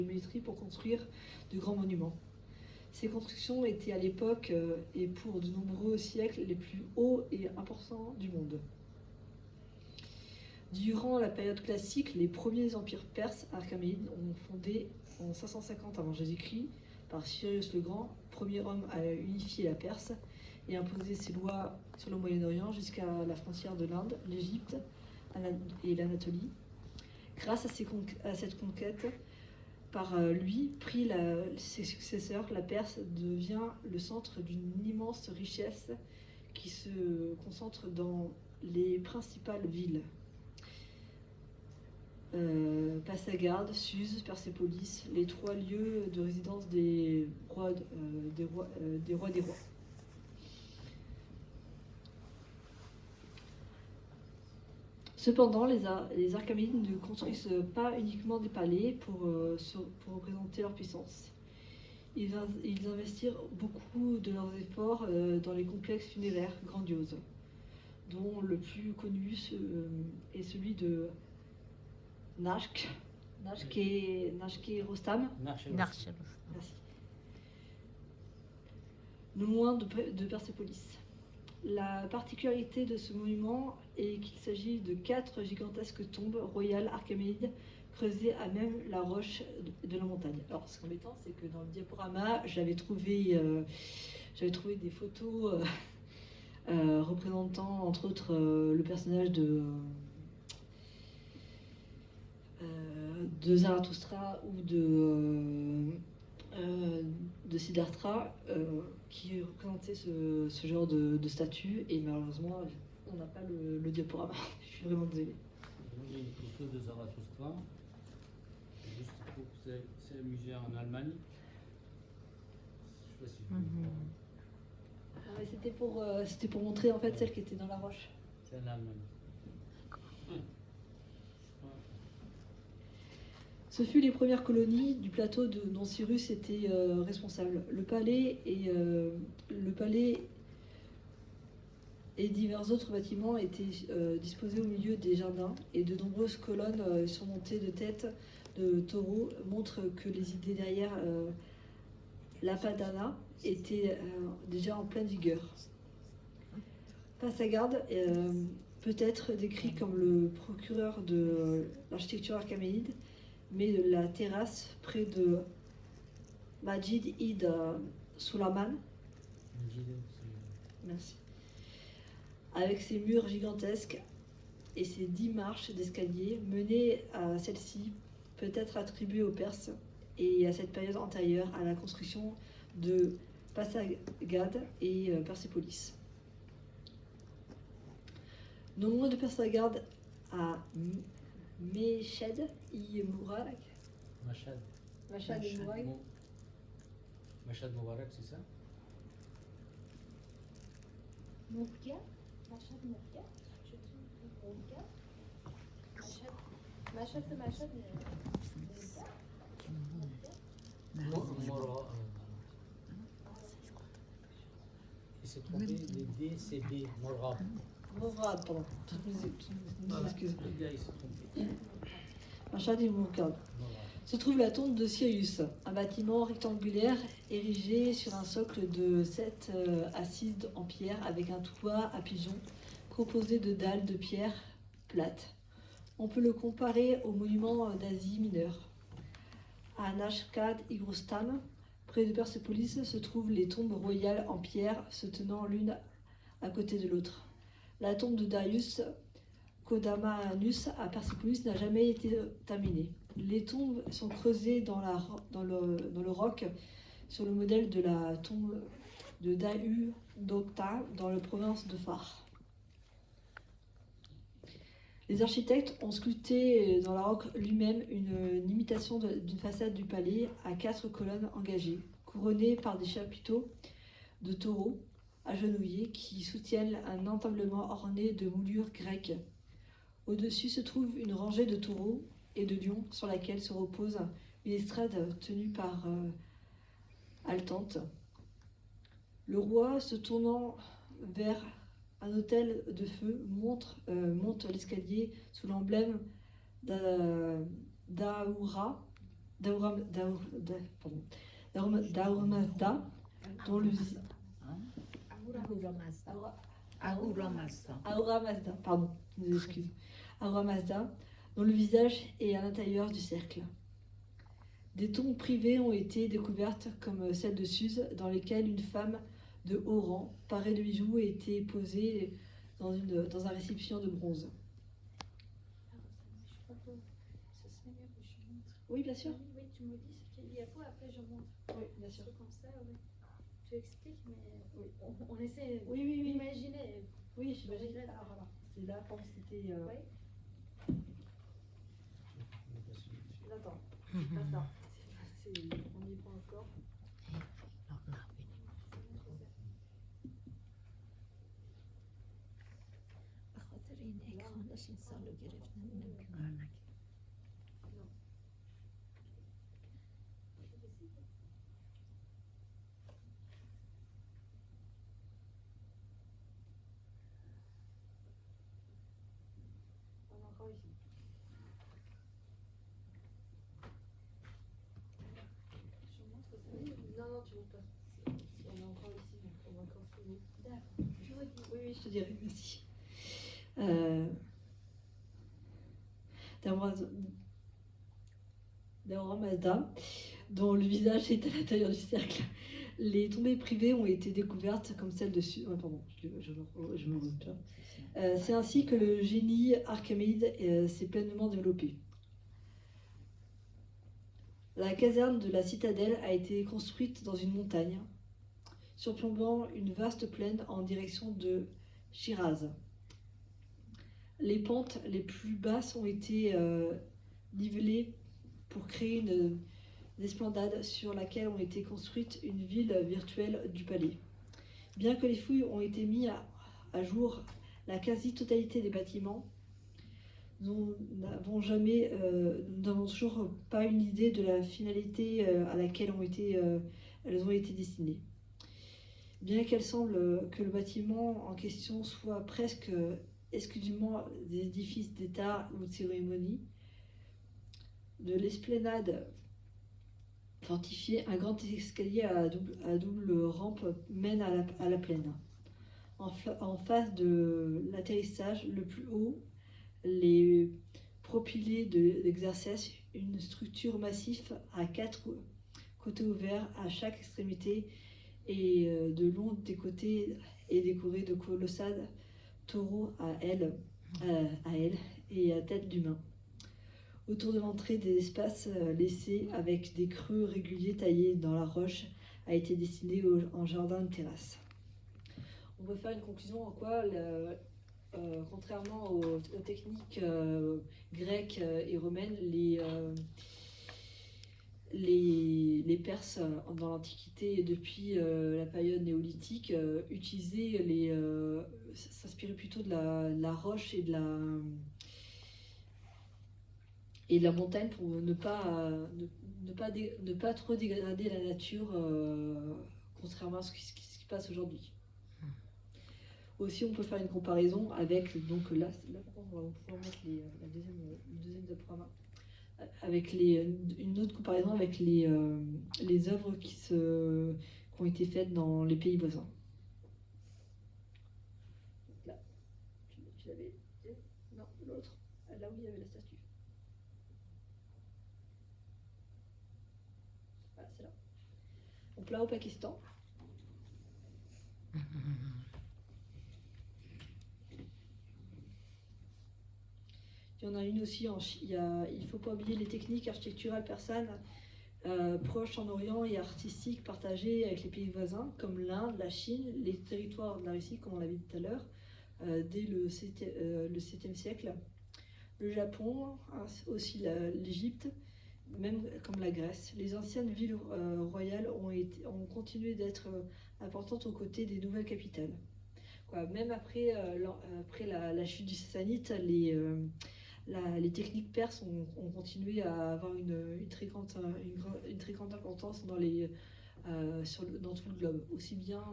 géométrie pour construire de grands monuments. Ces constructions étaient à l'époque et pour de nombreux siècles les plus hauts et importants du monde. Durant la période classique, les premiers empires perses achéménides ont fondé en 550 avant Jésus-Christ par Cyrus le Grand, premier homme à unifier la Perse et imposer ses lois sur le Moyen-Orient jusqu'à la frontière de l'Inde, l'Égypte et l'Anatolie. Grâce à cette conquête, par lui, pris ses successeurs, la Perse devient le centre d'une immense richesse qui se concentre dans les principales villes. Passagarde, Suse, Persépolis, les 3 lieux de résidence des rois des rois. Cependant, les Achéménides ne construisent pas uniquement des palais pour représenter leur puissance. Ils investirent beaucoup de leurs efforts dans les complexes funéraires grandioses, dont le plus connu est celui de Nashk et Rostam. Merci. Non loin de Persépolis. La particularité de ce monument est qu'il s'agit de 4 gigantesques tombes royales archéménides creusées à même la roche de la montagne. Alors, ce qui est embêtant, c'est que dans le diaporama, j'avais trouvé des photos représentant, entre autres, le personnage de Zarathustra ou de Siddhartha qui représentait ce genre de statue, et malheureusement on n'a pas le diaporama. Je suis vraiment désolée. Il y a une photo de Zarathustra, juste pour c'est un musée en Allemagne. Je sais pas si C'était pour montrer en fait celle qui était dans la roche. c'est en Allemagne. Ce fut les premières colonies du plateau dont Cyrus était responsable. Le palais et divers autres bâtiments étaient disposés au milieu des jardins, et de nombreuses colonnes surmontées de têtes de taureaux montrent que les idées derrière l'Apadana étaient déjà en pleine vigueur. Passagarde peut être décrit comme le procureur de l'architecture achéménide, mais de la terrasse près de Majid id Sulaiman. Merci. Avec ses murs gigantesques et ses 10 marches d'escalier menées à celle-ci, peut être attribuée aux Perses et à cette période antérieure à la construction de Passagarde et Persépolis. Non loin de Passagarde à Meshhed et Moubarak. Mashhad et Moubarak. Mashhad Moubarak, c'est ça? Mourga, Mashhad Mourga, je trouve Mourga. Mashhad c'est Mashhad, mais Mourga. Il s'est trompé, les D c'est B, Mourad. Mourad, pardon. Excusez. Le gars il s'est trompé. Mashhad et Moubarak. Se trouve la tombe de Cyrus, un bâtiment rectangulaire érigé sur un socle de 7 assises en pierre avec un toit à pigeons composé de dalles de pierre plates. On peut le comparer aux monuments d'Asie mineure. À Nashkad et Rostam, près de Persépolis, se trouvent les tombes royales en pierre se tenant l'une à côté de l'autre. La tombe de Darius Kodamanus à Persépolis n'a jamais été terminée. Les tombes sont creusées dans le roc sur le modèle de la tombe de Dahu Dokta dans la province de Fars. Les architectes ont sculpté dans le roc lui-même une imitation d'une façade du palais à 4 colonnes engagées, couronnées par des chapiteaux de taureaux agenouillés qui soutiennent un entablement orné de moulures grecques. Au-dessus se trouve une rangée de taureaux et de lions sur laquelle se repose une estrade tenue par haletante. Le roi, se tournant vers un autel de feu, monte l'escalier sous l'emblème d'Ahura d'Ahura Mazda, dont le Ahura Mazda. Ahura Mazda. Ahura Mazda, pardon, je nous excuse. Ahura Mazda, dont le visage est à l'intérieur du cercle. Des tombes privées ont été découvertes, comme celle de Suse, dans lesquelles une femme de haut rang, parée de bijoux, a été posée dans un récipient de bronze. Je crois que ce serait mieux que je montre. Oui, bien sûr. Oui, tu me dis ce qu'il y a pour, après je montre. Oui, bien sûr. Comme ça, oui. Tu expliques, mais on essaie Oui, oui, oui. d'imaginer. Oui, j'imagine. Ah, voilà. C'est là, comme c'était. Oui. Attends, c'est pas ça. On n'y est pas encore. به خاطر این اکران داشت این سال رو گرفت نمیدونم که کار نکرد. On est encore ici. Je montre ça. Non, non, tu montes pas. On est encore ici, donc on va encore se voir. D'accord. Tu redis. Oui, oui, je te dirai, merci. D'Ahura Mazda, dont le visage est à l'intérieur du cercle. Les tombées privées ont été découvertes comme celle de Suse. Pardon, je me retiens. C'est ainsi que le génie archémide s'est pleinement développé. La caserne de la citadelle a été construite dans une montagne, surplombant une vaste plaine en direction de Shiraz. Les pentes les plus basses ont été nivelées pour créer une esplanade sur laquelle ont été construites une ville virtuelle du palais. Bien que les fouilles ont été mises à jour, la quasi-totalité des bâtiments, nous n'avons toujours pas une idée de la finalité à laquelle elles ont été destinées. Bien qu'elle semble que le bâtiment en question soit presque exclusivement des édifices d'État ou de cérémonie, de l'esplanade fortifiée, un grand escalier à double rampe mène à la plaine. En face de l'atterrissage, le plus haut, les propylées d'exercice, une structure massive à 4 côtés ouverts à chaque extrémité et de long des côtés est décorée de colossales taureaux à ailes et à tête d'humain. Autour de l'entrée des espaces laissés avec des creux réguliers taillés dans la roche a été destiné en jardin de terrasse. On peut faire une conclusion en quoi, contrairement aux techniques grecques et romaines, les Perses dans l'Antiquité et depuis la période néolithique s'inspiraient plutôt de la roche et de la montagne pour ne pas trop dégrader la nature, contrairement à ce qui se passe aujourd'hui. Aussi, on peut faire une comparaison avec, donc là on va pouvoir mettre le deuxième diaporama, avec une autre comparaison avec les œuvres qui ont été faites dans les pays voisins. Là, tu l'avais, non, l'autre, là où il y avait la statue. Voilà, c'est là. Donc là au Pakistan. Il y en a une aussi, il ne faut pas oublier les techniques architecturales persanes proches en Orient et artistiques partagées avec les pays voisins, comme l'Inde, la Chine, les territoires de la Russie, comme on l'a vu tout à l'heure, dès le 7e siècle. Le Japon, aussi l'Égypte, même comme la Grèce. Les anciennes villes royales ont continué d'être importantes aux côtés des nouvelles capitales. Même après la chute du Sassanide, les techniques perses ont continué à avoir une très grande importance dans tout le globe, aussi bien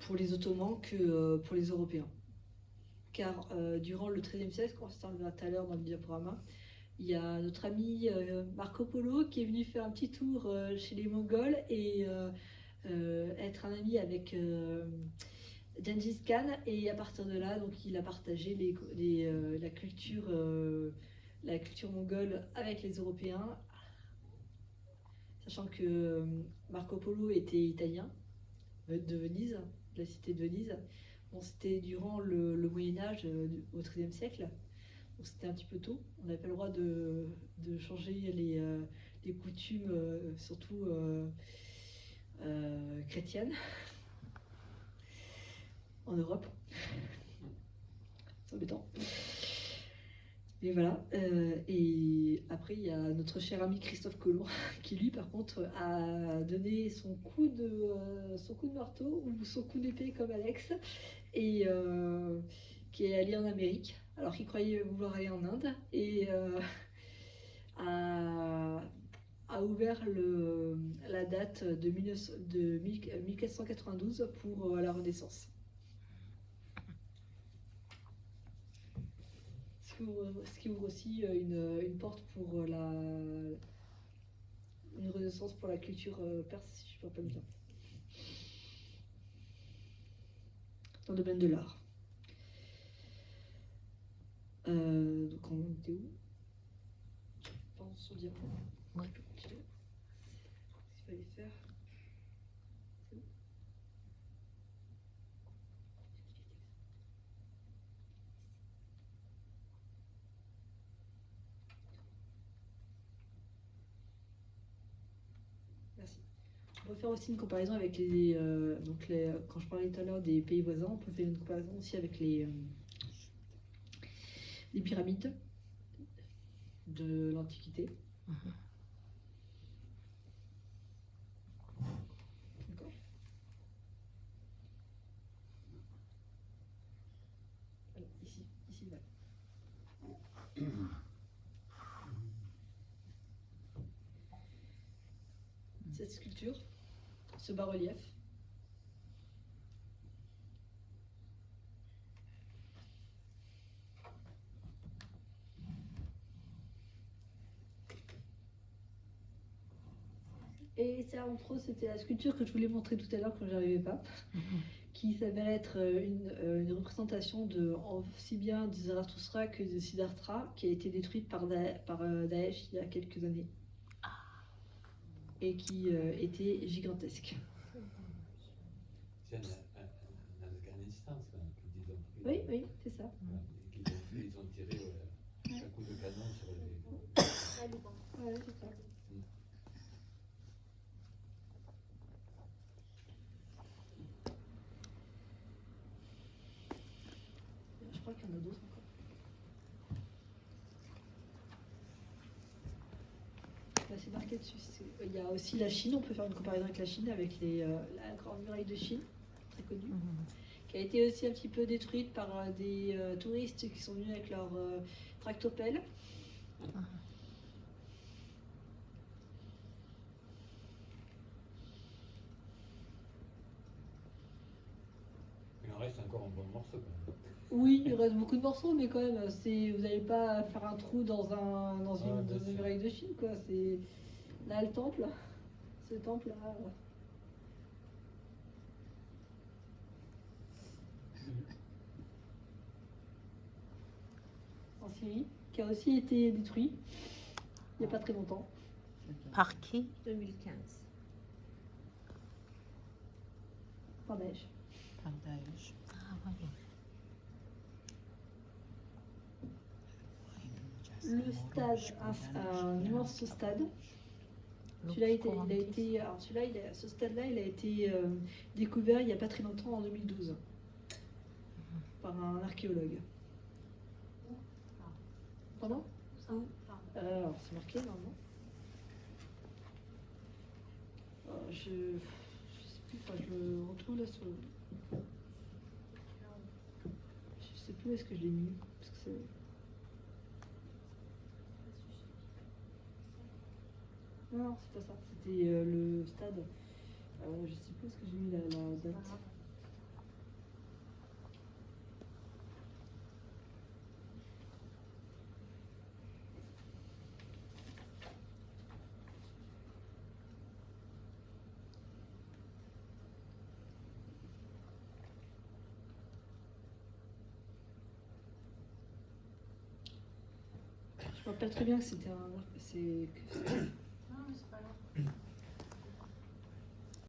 pour les Ottomans que pour les Européens. car durant le XIIIe siècle, on se reverra tout à l'heure dans le diaporama, il y a notre ami Marco Polo qui est venu faire un petit tour chez les Mongols et être un ami avec Gengis Khan, et à partir de là, donc, il a partagé la culture mongole avec les Européens, sachant que Marco Polo était italien, de Venise, de la cité de Venise. Bon, c'était durant le Moyen-Âge, au XIIIe siècle, donc c'était un petit peu tôt. On n'avait pas le droit de changer les coutumes, surtout chrétiennes, en Europe. C'est embêtant. Et voilà. Et après, il y a notre cher ami Christophe Colomb, qui lui, par contre, a donné son coup de marteau ou son coup d'épée comme Alex, et qui est allé en Amérique, alors qu'il croyait vouloir aller en Inde, et a ouvert la date de 1492 pour la Renaissance. Ce qui ouvre aussi une porte pour une renaissance pour la culture perse, si je ne peux pas le dire, dans le domaine de l'art. Donc on était où? Je pense au diaporama. Ouais. Qu'est-ce qu'il fallait faire? C'est où? Merci. On peut faire aussi une comparaison avec quand je parlais tout à l'heure des pays voisins, on peut faire une comparaison aussi avec les pyramides de l'Antiquité. D'accord. Alors, ici, voilà. Cette sculpture, ce bas-relief, et ça, entre autres, c'était la sculpture que je voulais montrer tout à l'heure quand j'arrivais pas, qui s'avère être une représentation aussi bien de Zarathustra que de Siddhartha, qui a été détruite par Daesh il y a quelques années, et qui était gigantesque. C'est un Afghanistan, ça, qu'ils ont pris. Oui, oui, c'est ça. Ils ont tiré un coup de canon sur les. Ouais, c'est ça. Je crois qu'il y en a d'autres encore. Là, c'est marqué dessus. Il y a aussi la Chine, on peut faire une comparaison avec la Chine, avec la Grande Muraille de Chine, très connue, qui a été aussi un petit peu détruite par des touristes qui sont venus avec leur tractopelle. Il en reste encore un bon morceau quand même. Oui, il reste beaucoup de morceaux, mais quand même, vous n'allez pas faire un trou dans une muraille de Chine, quoi. C'est là le temple, ce temple-là. En Syrie, qui a aussi été détruit il n'y a pas très longtemps. Par qui? 2015. Par Daesh. Par Daesh. Ah oui. Le stade, un immense stade. Ce stade-là, il a été découvert il n'y a pas très longtemps, en 2012, par un archéologue. Pardon? Alors, c'est marqué normalement. Je sais plus, je le retrouve là sur le. Je sais plus où est-ce que je l'ai mis. Parce que c'est. Non, c'est pas ça. C'était le stade. Je sais plus où est-ce que j'ai mis la date. Je me rappelle très bien que c'était un. Non, mais c'est pas grave.